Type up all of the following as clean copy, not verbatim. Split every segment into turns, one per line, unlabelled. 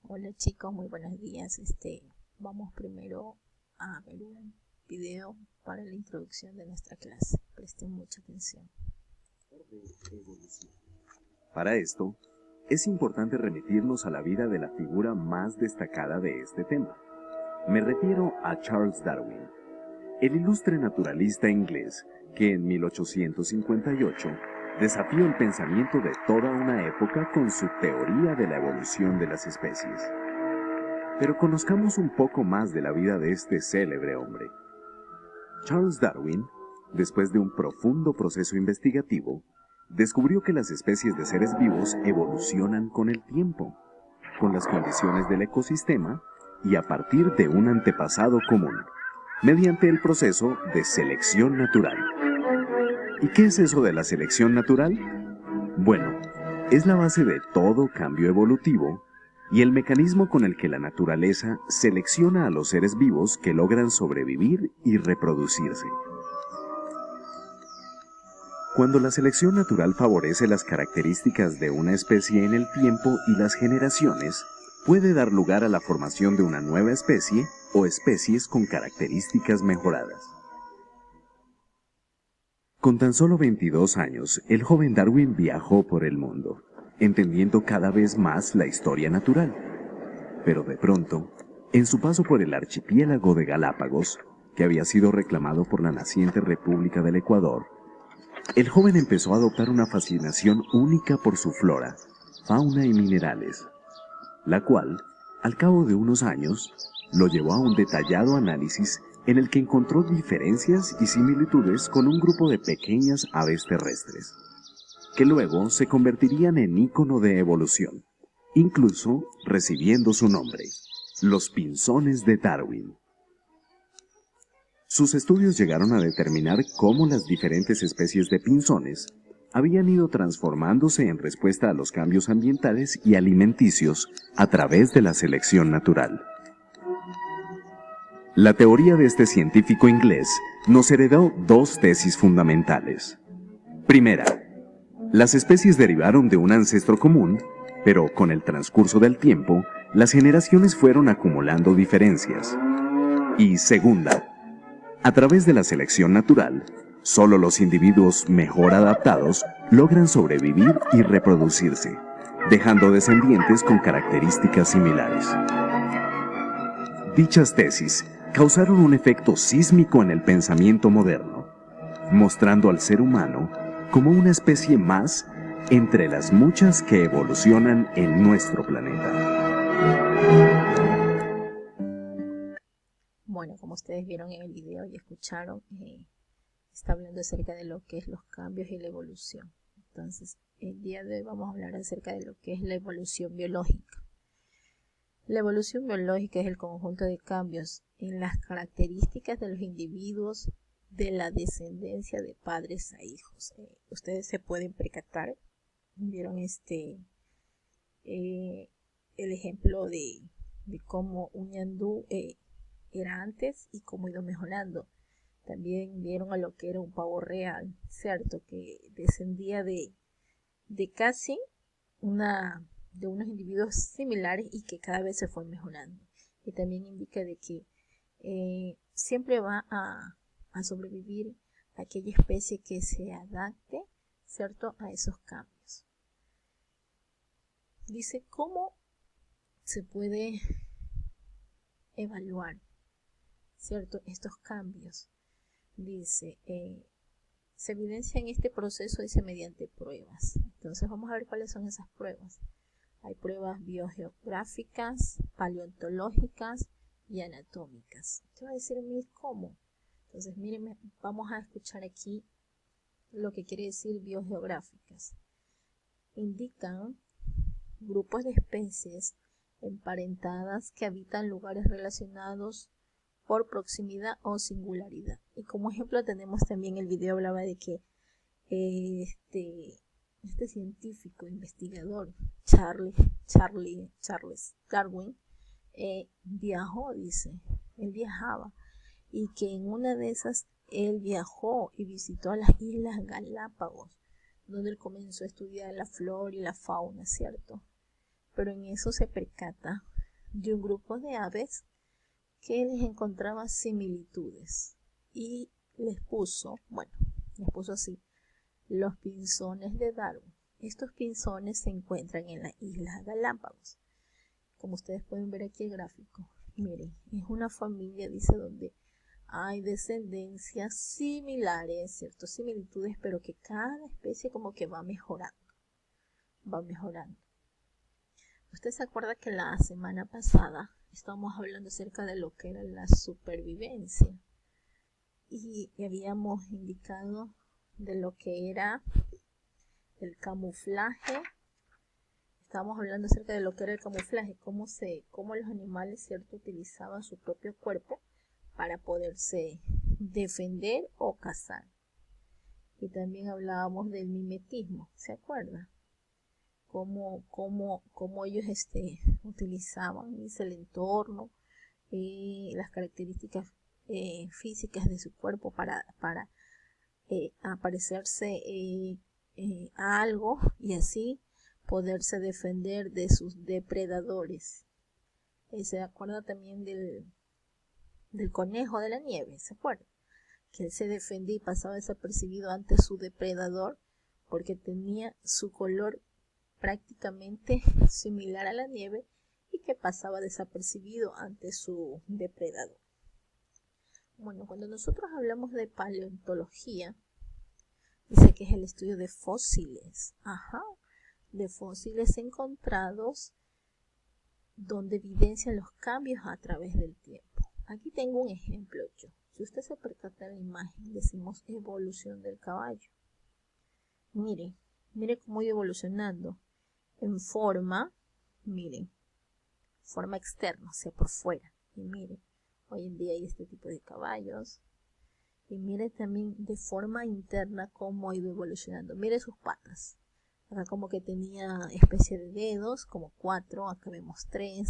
Hola chicos, muy buenos días. Vamos primero a ver un video para la introducción de nuestra clase. Presten mucha atención.
Para esto, es importante remitirnos a la vida de la figura más destacada de este tema. Me refiero a Charles Darwin, el ilustre naturalista inglés que en 1858 desafió el pensamiento de toda una época con su teoría de la evolución de las especies. Pero conozcamos un poco más de la vida de este célebre hombre. Charles Darwin, después de un profundo proceso investigativo, descubrió que las especies de seres vivos evolucionan con el tiempo, con las condiciones del ecosistema y a partir de un antepasado común, mediante el proceso de selección natural. ¿Y qué es eso de la selección natural? Bueno, es la base de todo cambio evolutivo y el mecanismo con el que la naturaleza selecciona a los seres vivos que logran sobrevivir y reproducirse. Cuando la selección natural favorece las características de una especie en el tiempo y las generaciones, puede dar lugar a la formación de una nueva especie o especies con características mejoradas. Con tan solo 22 años, el joven Darwin viajó por el mundo, entendiendo cada vez más la historia natural. Pero de pronto, en su paso por el archipiélago de Galápagos, que había sido reclamado por la naciente República del Ecuador, el joven empezó a adoptar una fascinación única por su flora, fauna y minerales, la cual, al cabo de unos años, lo llevó a un detallado análisis en el que encontró diferencias y similitudes con un grupo de pequeñas aves terrestres, que luego se convertirían en ícono de evolución, incluso recibiendo su nombre, los pinzones de Darwin. Sus estudios llegaron a determinar cómo las diferentes especies de pinzones habían ido transformándose en respuesta a los cambios ambientales y alimenticios a través de la selección natural. La teoría de este científico inglés nos heredó dos tesis fundamentales. Primera, las especies derivaron de un ancestro común, pero con el transcurso del tiempo, las generaciones fueron acumulando diferencias. Y segunda, a través de la selección natural, solo los individuos mejor adaptados logran sobrevivir y reproducirse, dejando descendientes con características similares. Dichas tesis causaron un efecto sísmico en el pensamiento moderno, mostrando al ser humano como una especie más entre las muchas que evolucionan en nuestro planeta.
Bueno, como ustedes vieron en el video y escucharon, está hablando acerca de lo que es los cambios y la evolución. Entonces, el día de hoy vamos a hablar acerca de lo que es la evolución biológica. La evolución biológica es el conjunto de cambios en las características de los individuos de la descendencia de padres a hijos. Ustedes se pueden percatar, vieron el ejemplo de cómo un ñandú era antes y cómo ha ido mejorando. También vieron a lo que era un pavo real, ¿cierto? Que descendía de casi de unos individuos similares y que cada vez se fue mejorando. Y también indica de que siempre va a sobrevivir aquella especie que se adapte, ¿cierto?, a esos cambios. Dice cómo se puede evaluar, ¿cierto?, estos cambios. Dice, se evidencia en este proceso, dice, mediante pruebas. Entonces vamos a ver cuáles son esas pruebas. Hay pruebas biogeográficas, paleontológicas y anatómicas. Te va a decir, ¿cómo? Entonces, miren, vamos a escuchar aquí lo que quiere decir biogeográficas. Indican grupos de especies emparentadas que habitan lugares relacionados por proximidad o singularidad. Y como ejemplo tenemos también el video, hablaba de que este científico investigador Charles Darwin viajó, dice, él viajaba, y que en una de esas él viajó y visitó a las Islas Galápagos, donde él comenzó a estudiar la flora y la fauna, ¿cierto? Pero en eso se percata de un grupo de aves que les encontraba similitudes y les puso así, los pinzones de Darwin. Estos pinzones se encuentran en las Islas Galápagos. Como ustedes pueden ver aquí el gráfico, miren, es una familia, dice, donde hay descendencias similares, ciertas similitudes, pero que cada especie como que va mejorando. Usted se acuerda que la semana pasada estábamos hablando acerca de lo que era la supervivencia y habíamos indicado de lo que era el camuflaje. Estábamos hablando acerca de lo que era el camuflaje, cómo los animales, cierto, utilizaban su propio cuerpo para poderse defender o cazar. Y también hablábamos del mimetismo, ¿se acuerda? Cómo ellos utilizaban el entorno, las características físicas de su cuerpo para aparecerse a algo y así poderse defender de sus depredadores. Se acuerda también del conejo de la nieve, ¿se acuerda? Que él se defendía y pasaba desapercibido ante su depredador porque tenía su color prácticamente similar a la nieve y que pasaba desapercibido ante su depredador. Bueno, cuando nosotros hablamos de paleontología, dice que es el estudio de fósiles, de fósiles encontrados donde evidencian los cambios a través del tiempo. Aquí tengo un ejemplo yo. Si usted se percata en la imagen, decimos evolución del caballo. Mire cómo ha ido evolucionando en forma, miren, forma externa, o sea, por fuera. Y miren, hoy en día hay este tipo de caballos. Y mire también de forma interna cómo ha ido evolucionando. Mire sus patas. Acá como que tenía especie de dedos, como 4, acá vemos 3.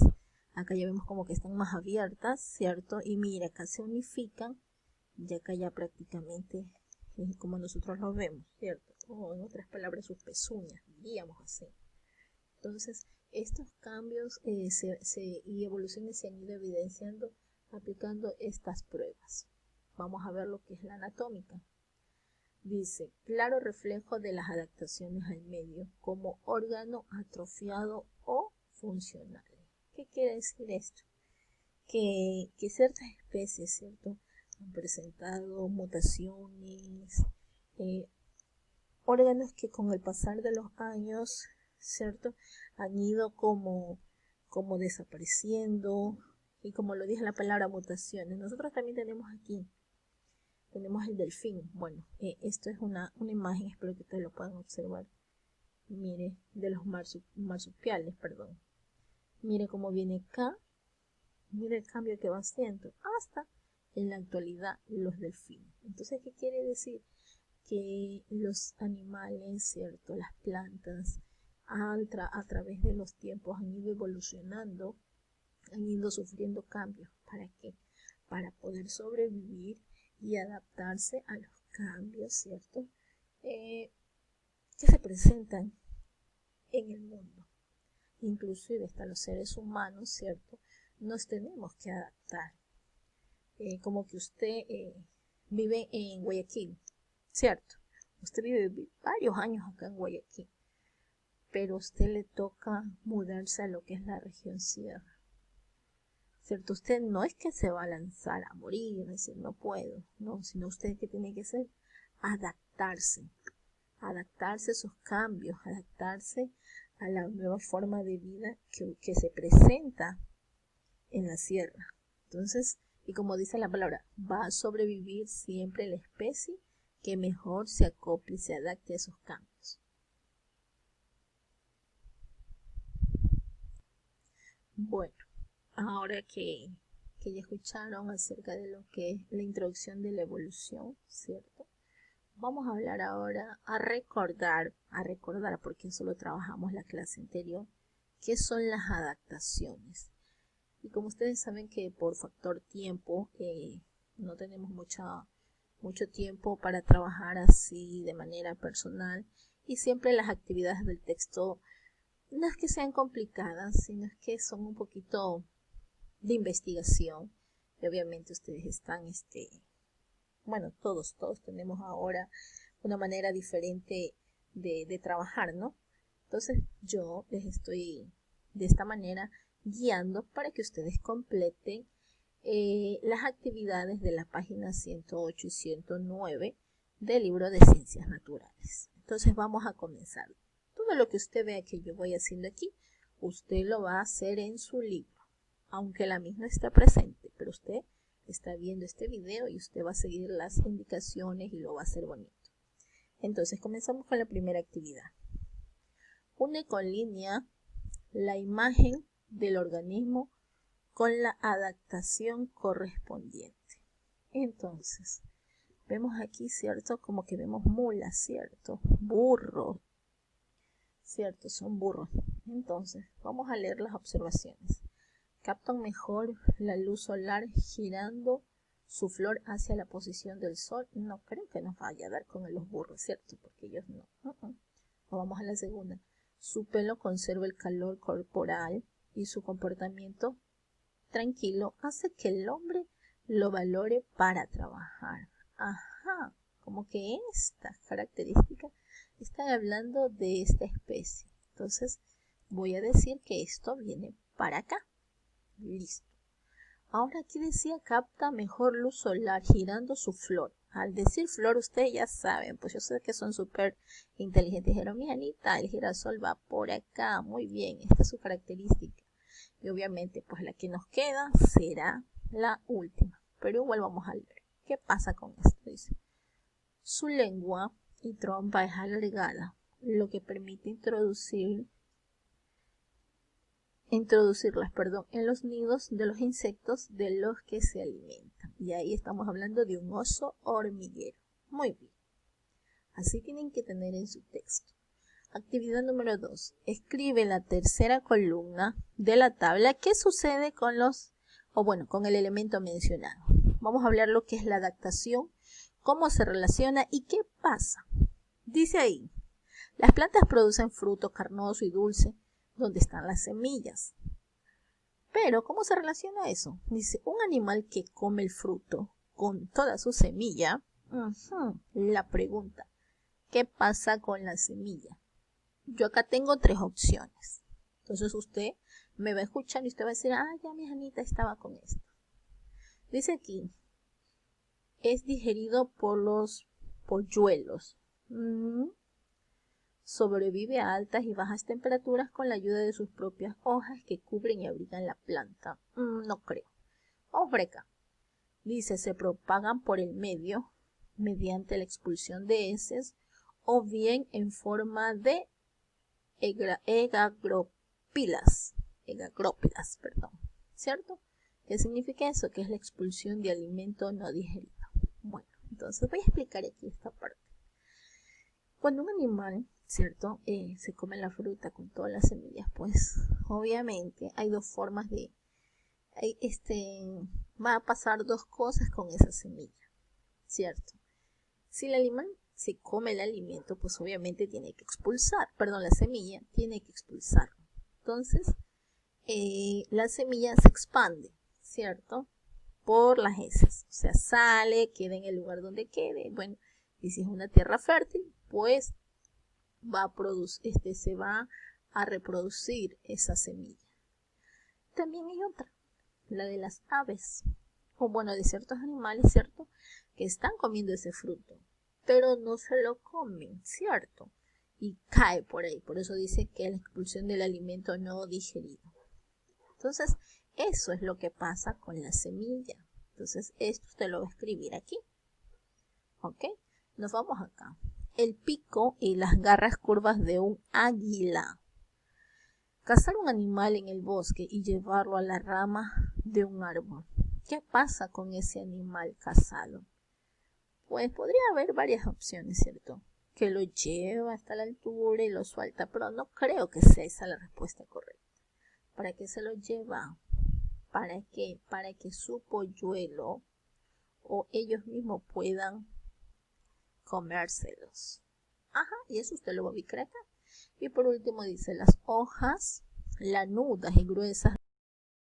Acá ya vemos como que están más abiertas, ¿cierto? Y mira, acá se unifican, y acá ya prácticamente es como nosotros los vemos, ¿cierto? O en otras palabras, sus pezuñas, diríamos así. Entonces, estos cambios y evoluciones se han ido evidenciando aplicando estas pruebas. Vamos a ver lo que es la anatómica. Dice, claro reflejo de las adaptaciones al medio como órgano atrofiado o funcional. ¿Qué quiere decir esto? Que ciertas especies, ¿cierto?, han presentado mutaciones, órganos que con el pasar de los años, ¿cierto?, han ido como desapareciendo, y como lo dije la palabra mutaciones. Nosotros también tenemos el delfín. Bueno, esto es una imagen, espero que ustedes lo puedan observar. Mire, de los marsupiales, perdón. Mire cómo viene acá. Mire el cambio que va haciendo hasta en la actualidad los delfines. Entonces, ¿qué quiere decir? Que los animales, ¿cierto?, las plantas, a través de los tiempos han ido evolucionando, han ido sufriendo cambios. ¿Para qué? Para poder sobrevivir y adaptarse a los cambios, ¿cierto?, que se presentan en el mundo. Inclusive hasta los seres humanos, ¿cierto?, nos tenemos que adaptar. Como que usted vive en Guayaquil, ¿cierto? Usted vive varios años acá en Guayaquil, pero a usted le toca mudarse a lo que es la región sierra, ¿cierto? Usted no es que se va a lanzar a morir, es decir, no puedo, no, sino usted que tiene que hacer, adaptarse a esos cambios, adaptarse a la nueva forma de vida que se presenta en la sierra. Entonces, y como dice la palabra, va a sobrevivir siempre la especie que mejor se acople y se adapte a esos cambios. Bueno, ahora que ya escucharon acerca de lo que es la introducción de la evolución, ¿cierto? Vamos a hablar ahora a recordar, porque eso lo trabajamos la clase anterior, qué son las adaptaciones. Y como ustedes saben que por factor tiempo no tenemos mucho tiempo para trabajar así de manera personal, y siempre las actividades del texto no es que sean complicadas, sino es que son un poquito de investigación. Y obviamente ustedes están, bueno, todos tenemos ahora una manera diferente de trabajar, ¿no? Entonces yo les estoy de esta manera guiando para que ustedes completen las actividades de la página 108 y 109 del libro de Ciencias Naturales. Entonces vamos a comenzar. Todo lo que usted vea que yo voy haciendo aquí, usted lo va a hacer en su libro, aunque la misma está presente, pero usted está viendo este video y usted va a seguir las indicaciones y lo va a hacer bonito. Entonces comenzamos con la primera actividad. Une con línea la imagen del organismo con la adaptación correspondiente. Entonces, vemos aquí, ¿cierto? Como que vemos mulas, ¿cierto? Burros, ¿cierto? Son burros. Entonces, vamos a leer las observaciones. Captan mejor la luz solar girando su flor hacia la posición del sol. No creo que nos vaya a dar con los burros, ¿cierto? Porque ellos no. Vamos a la segunda. Su pelo conserva el calor corporal y su comportamiento tranquilo hace que el hombre lo valore para trabajar. Ajá, como que estas características están hablando de esta especie. Entonces voy a decir que esto viene para acá. Listo. Ahora aquí decía capta mejor luz solar girando su flor. Al decir flor, ustedes ya saben, pues yo sé que son súper inteligentes. Dijeron, mi Anita, el girasol va por acá. Muy bien, esta es su característica. Y obviamente, pues la que nos queda será la última. Pero igual vamos a leer. ¿Qué pasa con esto? Dice, su lengua y trompa es alargada, lo que permite introducirlas, en los nidos de los insectos de los que se alimentan. Y ahí estamos hablando de un oso hormiguero. Muy bien. Así tienen que tener en su texto. Actividad número 2. Escribe en la tercera columna de la tabla qué sucede con con el elemento mencionado. Vamos a hablar lo que es la adaptación, cómo se relaciona y qué pasa. Dice ahí, las plantas producen fruto carnoso y dulce donde están las semillas. Pero, ¿cómo se relaciona eso? Dice, un animal que come el fruto con toda su semilla. La pregunta, ¿qué pasa con la semilla? Yo acá tengo 3 opciones. Entonces usted me va a escuchar y usted va a decir, ya mi Anita estaba con esto. Dice aquí, es digerido por los polluelos. Sobrevive a altas y bajas temperaturas con la ayuda de sus propias hojas que cubren y abrigan la planta. No creo. Vamos por acá. Dice, se propagan por el medio mediante la expulsión de heces o bien en forma de egagrópilas, ¿cierto? ¿Qué significa eso? Que es la expulsión de alimento no digerido. Bueno, entonces voy a explicar aquí esta parte. Cuando un animal, ¿cierto? Se come la fruta con todas las semillas, pues obviamente hay dos formas va a pasar dos cosas con esa semilla, ¿cierto? Si el animal se come el alimento, pues obviamente tiene que expulsar, la semilla tiene que expulsarlo. Entonces, la semilla se expande, ¿cierto? Por las heces, o sea, sale, queda en el lugar donde quede. Bueno, y si es una tierra fértil, pues se va a reproducir esa semilla. También hay otra, la de las aves, o de ciertos animales, ¿cierto? Que están comiendo ese fruto, pero no se lo comen, ¿cierto? Y cae por ahí, por eso dice que es la expulsión del alimento no digerido. Entonces, eso es lo que pasa con la semilla. Entonces, esto usted lo va a escribir aquí. ¿Ok? Nos vamos acá. El pico y las garras curvas de un águila. Cazar un animal en el bosque y llevarlo a la rama de un árbol. ¿Qué pasa con ese animal cazado? Pues podría haber varias opciones, ¿cierto? Que lo lleva hasta la altura y lo suelta, pero no creo que sea esa la respuesta correcta. ¿Para qué se lo lleva? ¿Para qué? Para que su polluelo o ellos mismos puedan comérselos. Y eso usted lo va a ubicar acá. Y por último dice las hojas lanudas y gruesas